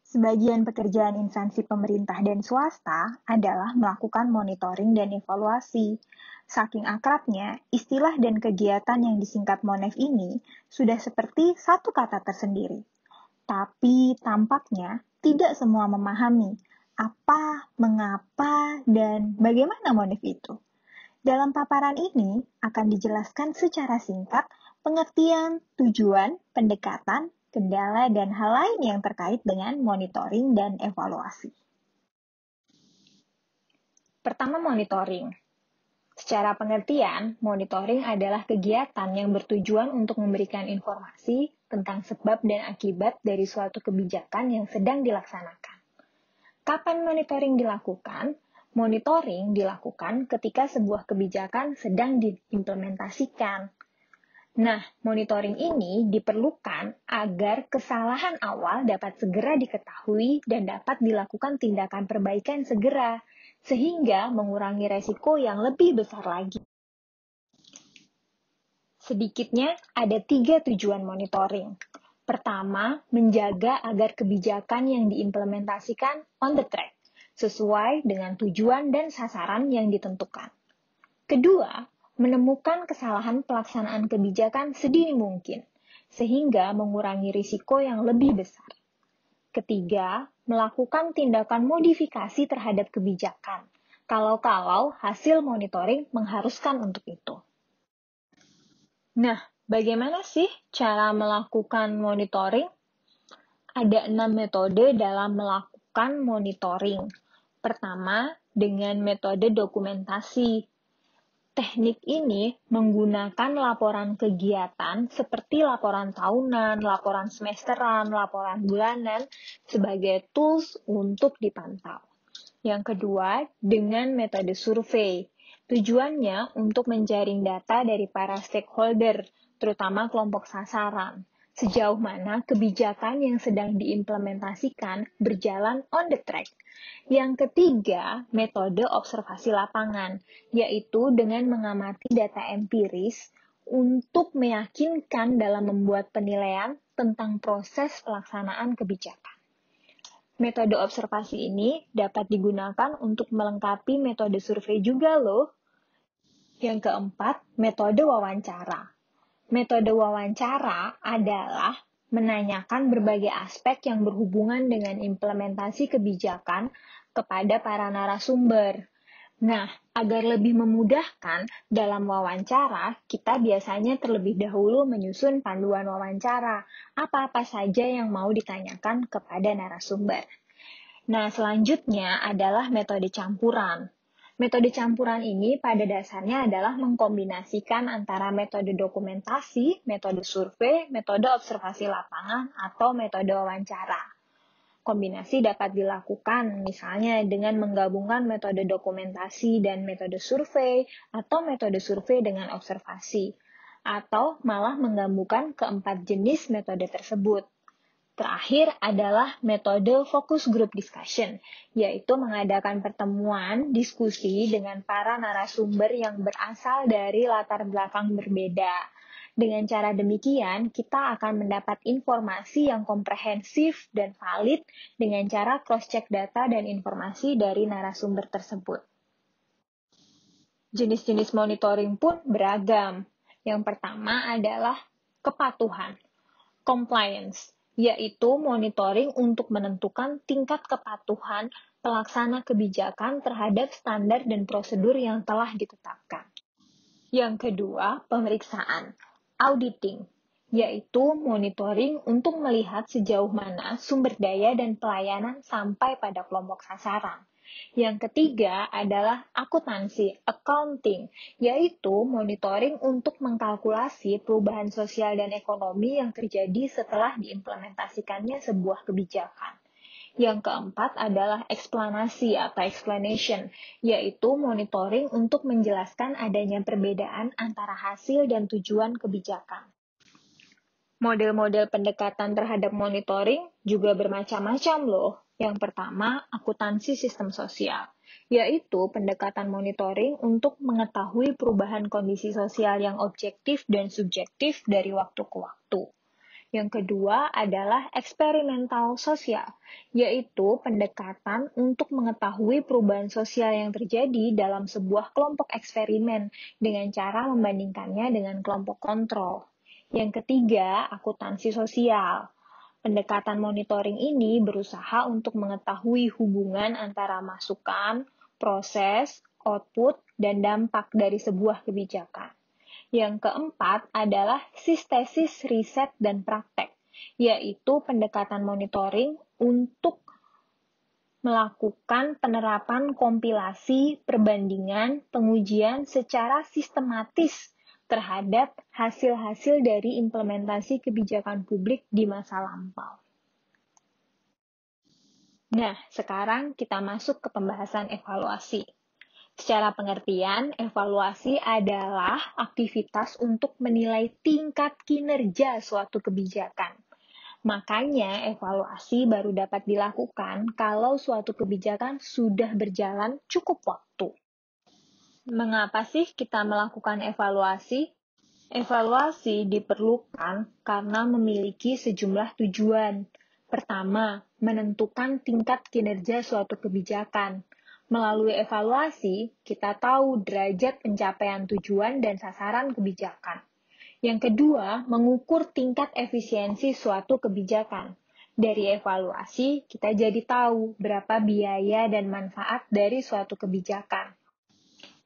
Sebagian pekerjaan instansi pemerintah dan swasta adalah melakukan monitoring dan evaluasi. Saking akrabnya, istilah dan kegiatan yang disingkat MONEV ini sudah seperti satu kata tersendiri. Tapi tampaknya tidak semua memahami apa, mengapa, dan bagaimana MONEV itu. Dalam paparan ini akan dijelaskan secara singkat pengertian, tujuan, pendekatan, kendala, dan hal lain yang terkait dengan monitoring dan evaluasi. Pertama, monitoring. Secara pengertian, monitoring adalah kegiatan yang bertujuan untuk memberikan informasi tentang sebab dan akibat dari suatu kebijakan yang sedang dilaksanakan. Kapan monitoring dilakukan? Monitoring dilakukan ketika sebuah kebijakan sedang diimplementasikan. Nah, monitoring ini diperlukan agar kesalahan awal dapat segera diketahui dan dapat dilakukan tindakan perbaikan segera, sehingga mengurangi resiko yang lebih besar lagi. Sedikitnya ada 3 tujuan monitoring. Pertama, menjaga agar kebijakan yang diimplementasikan on the track, sesuai dengan tujuan dan sasaran yang ditentukan. Kedua, menemukan kesalahan pelaksanaan kebijakan sedini mungkin, sehingga mengurangi risiko yang lebih besar. Ketiga, melakukan tindakan modifikasi terhadap kebijakan, kalau hasil monitoring mengharuskan untuk itu. Nah, bagaimana sih cara melakukan monitoring? Ada 6 metode dalam melakukan monitoring. Pertama, dengan metode dokumentasi. Teknik ini menggunakan laporan kegiatan seperti laporan tahunan, laporan semesteran, laporan bulanan sebagai tools untuk dipantau. Yang kedua, dengan metode survei. Tujuannya untuk menjaring data dari para stakeholder, terutama kelompok sasaran. Sejauh mana kebijakan yang sedang diimplementasikan berjalan on the track. Yang ketiga, metode observasi lapangan, yaitu dengan mengamati data empiris untuk meyakinkan dalam membuat penilaian tentang proses pelaksanaan kebijakan. Metode observasi ini dapat digunakan untuk melengkapi metode survei juga loh. Yang keempat, metode wawancara. Metode wawancara adalah menanyakan berbagai aspek yang berhubungan dengan implementasi kebijakan kepada para narasumber. Nah, agar lebih memudahkan dalam wawancara, kita biasanya terlebih dahulu menyusun panduan wawancara, apa-apa saja yang mau ditanyakan kepada narasumber. Nah, selanjutnya adalah metode campuran. Metode campuran ini pada dasarnya adalah mengkombinasikan antara metode dokumentasi, metode survei, metode observasi lapangan, atau metode wawancara. Kombinasi dapat dilakukan misalnya dengan menggabungkan metode dokumentasi dan metode survei, atau metode survei dengan observasi, atau malah menggabungkan keempat jenis metode tersebut. Terakhir adalah metode focus group discussion, yaitu mengadakan pertemuan diskusi dengan para narasumber yang berasal dari latar belakang berbeda. Dengan cara demikian, kita akan mendapat informasi yang komprehensif dan valid dengan cara cross-check data dan informasi dari narasumber tersebut. Jenis-jenis monitoring pun beragam. Yang pertama adalah kepatuhan, compliance, yaitu monitoring untuk menentukan tingkat kepatuhan pelaksana kebijakan terhadap standar dan prosedur yang telah ditetapkan. Yang kedua, pemeriksaan, auditing, yaitu monitoring untuk melihat sejauh mana sumber daya dan pelayanan sampai pada kelompok sasaran. Yang ketiga adalah akuntansi, accounting, yaitu monitoring untuk mengkalkulasi perubahan sosial dan ekonomi yang terjadi setelah diimplementasikannya sebuah kebijakan. Yang keempat adalah eksplanasi atau explanation, yaitu monitoring untuk menjelaskan adanya perbedaan antara hasil dan tujuan kebijakan. Model-model pendekatan terhadap monitoring juga bermacam-macam loh. Yang pertama, akuntansi sistem sosial, yaitu pendekatan monitoring untuk mengetahui perubahan kondisi sosial yang objektif dan subjektif dari waktu ke waktu. Yang kedua adalah eksperimental sosial, yaitu pendekatan untuk mengetahui perubahan sosial yang terjadi dalam sebuah kelompok eksperimen dengan cara membandingkannya dengan kelompok kontrol. Yang ketiga, akuntansi sosial. Pendekatan monitoring ini berusaha untuk mengetahui hubungan antara masukan, proses, output, dan dampak dari sebuah kebijakan. Yang keempat adalah sistesis riset dan praktek, yaitu pendekatan monitoring untuk melakukan penerapan kompilasi, perbandingan, pengujian secara sistematis terhadap hasil-hasil dari implementasi kebijakan publik di masa lampau. Nah, sekarang kita masuk ke pembahasan evaluasi. Secara pengertian, evaluasi adalah aktivitas untuk menilai tingkat kinerja suatu kebijakan. Makanya, evaluasi baru dapat dilakukan kalau suatu kebijakan sudah berjalan cukup waktu. Mengapa sih kita melakukan evaluasi? Evaluasi diperlukan karena memiliki sejumlah tujuan. Pertama, menentukan tingkat kinerja suatu kebijakan. Melalui evaluasi, kita tahu derajat pencapaian tujuan dan sasaran kebijakan. Yang kedua, mengukur tingkat efisiensi suatu kebijakan. Dari evaluasi, kita jadi tahu berapa biaya dan manfaat dari suatu kebijakan.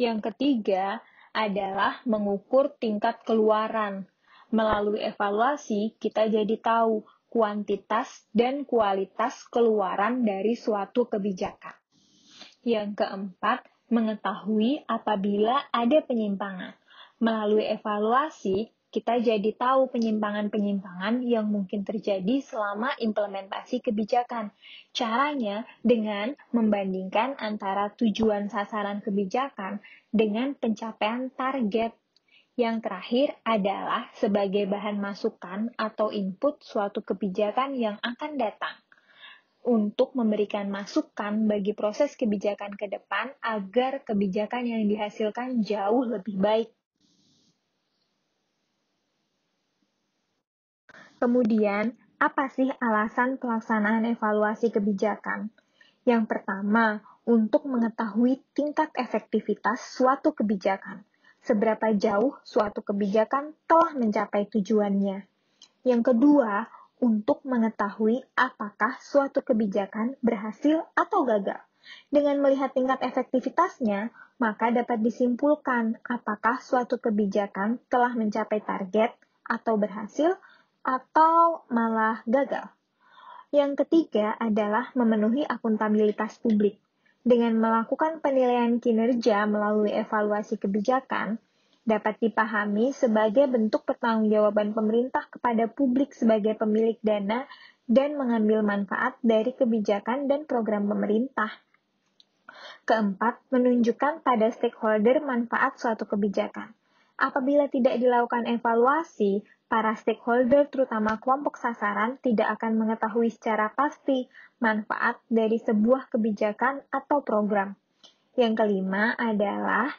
Yang ketiga adalah mengukur tingkat keluaran. Melalui evaluasi, kita jadi tahu kuantitas dan kualitas keluaran dari suatu kebijakan. Yang keempat, mengetahui apabila ada penyimpangan. Melalui evaluasi, kita jadi tahu penyimpangan-penyimpangan yang mungkin terjadi selama implementasi kebijakan. Caranya dengan membandingkan antara tujuan sasaran kebijakan dengan pencapaian target. Yang terakhir adalah sebagai bahan masukan atau input suatu kebijakan yang akan datang, untuk memberikan masukan bagi proses kebijakan ke depan agar kebijakan yang dihasilkan jauh lebih baik. Kemudian, apa sih alasan pelaksanaan evaluasi kebijakan? Yang pertama, untuk mengetahui tingkat efektivitas suatu kebijakan. Seberapa jauh suatu kebijakan telah mencapai tujuannya. Yang kedua, untuk mengetahui apakah suatu kebijakan berhasil atau gagal. Dengan melihat tingkat efektivitasnya, maka dapat disimpulkan apakah suatu kebijakan telah mencapai target atau berhasil atau malah gagal. Yang ketiga adalah memenuhi akuntabilitas publik. Dengan melakukan penilaian kinerja melalui evaluasi kebijakan, dapat dipahami sebagai bentuk pertanggungjawaban pemerintah kepada publik sebagai pemilik dana dan mengambil manfaat dari kebijakan dan program pemerintah. Keempat, menunjukkan pada stakeholder manfaat suatu kebijakan. Apabila tidak dilakukan evaluasi, para stakeholder, terutama kelompok sasaran, tidak akan mengetahui secara pasti manfaat dari sebuah kebijakan atau program. Yang kelima adalah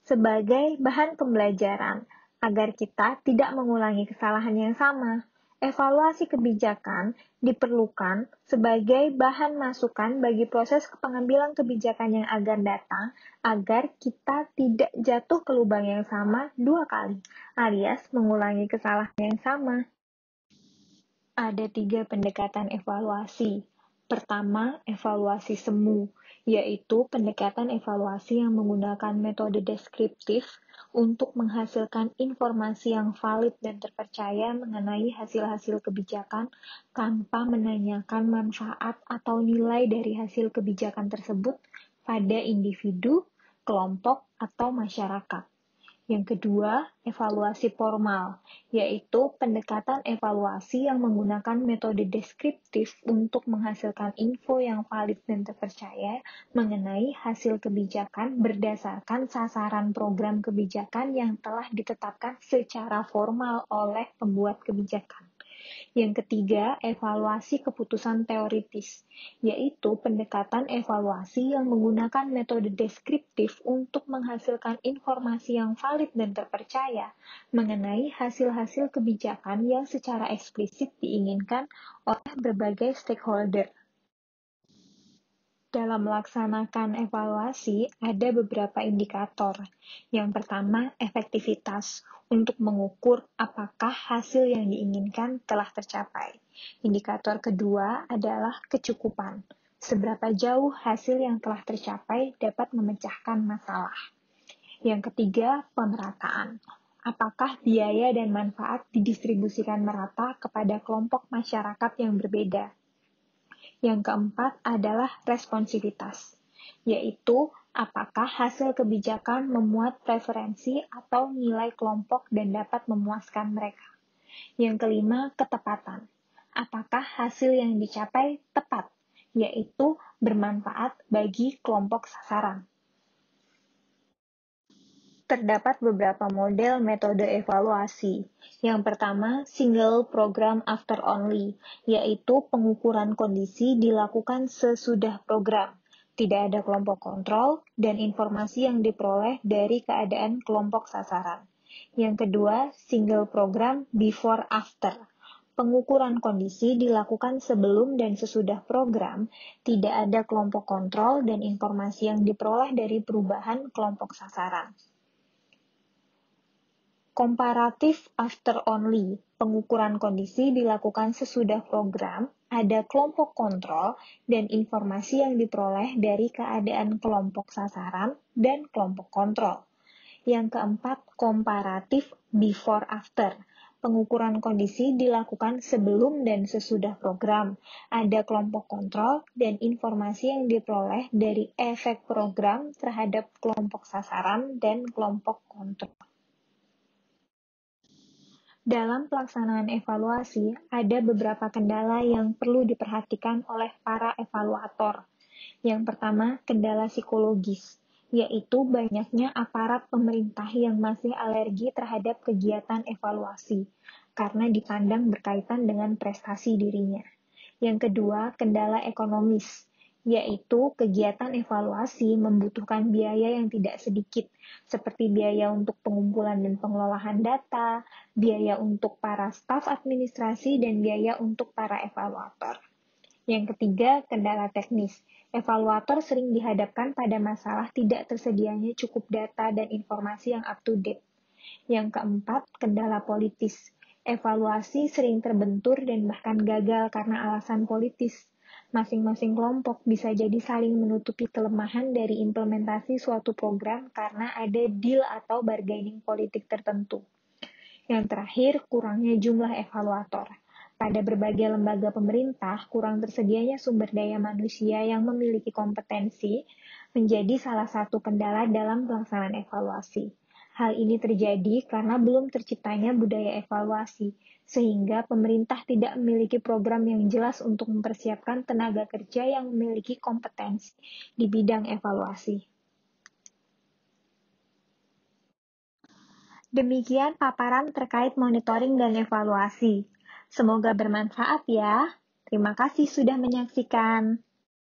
sebagai bahan pembelajaran, agar kita tidak mengulangi kesalahan yang sama. Evaluasi kebijakan diperlukan sebagai bahan masukan bagi proses pengambilan kebijakan yang akan datang, agar kita tidak jatuh ke lubang yang sama 2 kali, alias mengulangi kesalahan yang sama. Ada 3 pendekatan evaluasi. Pertama, evaluasi semu, yaitu pendekatan evaluasi yang menggunakan metode deskriptif untuk menghasilkan informasi yang valid dan terpercaya mengenai hasil-hasil kebijakan tanpa menanyakan manfaat atau nilai dari hasil kebijakan tersebut pada individu, kelompok, atau masyarakat. Yang kedua, evaluasi formal, yaitu pendekatan evaluasi yang menggunakan metode deskriptif untuk menghasilkan info yang valid dan terpercaya mengenai hasil kebijakan berdasarkan sasaran program kebijakan yang telah ditetapkan secara formal oleh pembuat kebijakan. Yang ketiga, evaluasi keputusan teoritis, yaitu pendekatan evaluasi yang menggunakan metode deskriptif untuk menghasilkan informasi yang valid dan terpercaya mengenai hasil-hasil kebijakan yang secara eksplisit diinginkan oleh berbagai stakeholder. Dalam melaksanakan evaluasi, ada beberapa indikator. Yang pertama, efektivitas untuk mengukur apakah hasil yang diinginkan telah tercapai. Indikator kedua adalah kecukupan. Seberapa jauh hasil yang telah tercapai dapat memecahkan masalah. Yang ketiga, pemerataan. Apakah biaya dan manfaat didistribusikan merata kepada kelompok masyarakat yang berbeda? Yang keempat adalah responsivitas, yaitu apakah hasil kebijakan memuat preferensi atau nilai kelompok dan dapat memuaskan mereka. Yang kelima, ketepatan. Apakah hasil yang dicapai tepat, yaitu bermanfaat bagi kelompok sasaran. Terdapat beberapa model metode evaluasi. Yang pertama, single program after only, yaitu pengukuran kondisi dilakukan sesudah program. Tidak ada kelompok kontrol dan informasi yang diperoleh dari keadaan kelompok sasaran. Yang kedua, single program before after. Pengukuran kondisi dilakukan sebelum dan sesudah program, tidak ada kelompok kontrol dan informasi yang diperoleh dari perubahan kelompok sasaran. Komparatif after only, pengukuran kondisi dilakukan sesudah program, ada kelompok kontrol, dan informasi yang diperoleh dari keadaan kelompok sasaran dan kelompok kontrol. Yang keempat, komparatif before after. Pengukuran kondisi dilakukan sebelum dan sesudah program. Ada kelompok kontrol dan informasi yang diperoleh dari efek program terhadap kelompok sasaran dan kelompok kontrol. Dalam pelaksanaan evaluasi, ada beberapa kendala yang perlu diperhatikan oleh para evaluator. Yang pertama, kendala psikologis, yaitu banyaknya aparat pemerintah yang masih alergi terhadap kegiatan evaluasi, karena dipandang berkaitan dengan prestasi dirinya. Yang kedua, kendala ekonomis, yaitu kegiatan evaluasi membutuhkan biaya yang tidak sedikit, seperti biaya untuk pengumpulan dan pengelolaan data, biaya untuk para staf administrasi, dan biaya untuk para evaluator. Yang ketiga, kendala teknis. Evaluator sering dihadapkan pada masalah tidak tersedianya cukup data dan informasi yang up-to-date. Yang keempat, kendala politis. Evaluasi sering terbentur dan bahkan gagal karena alasan politis. Masing-masing kelompok bisa jadi saling menutupi kelemahan dari implementasi suatu program karena ada deal atau bargaining politik tertentu. Yang terakhir, kurangnya jumlah evaluator. Pada berbagai lembaga pemerintah, kurang tersedianya sumber daya manusia yang memiliki kompetensi menjadi salah satu kendala dalam pelaksanaan evaluasi. Hal ini terjadi karena belum terciptanya budaya evaluasi, sehingga pemerintah tidak memiliki program yang jelas untuk mempersiapkan tenaga kerja yang memiliki kompetensi di bidang evaluasi. Demikian paparan terkait monitoring dan evaluasi. Semoga bermanfaat ya. Terima kasih sudah menyaksikan.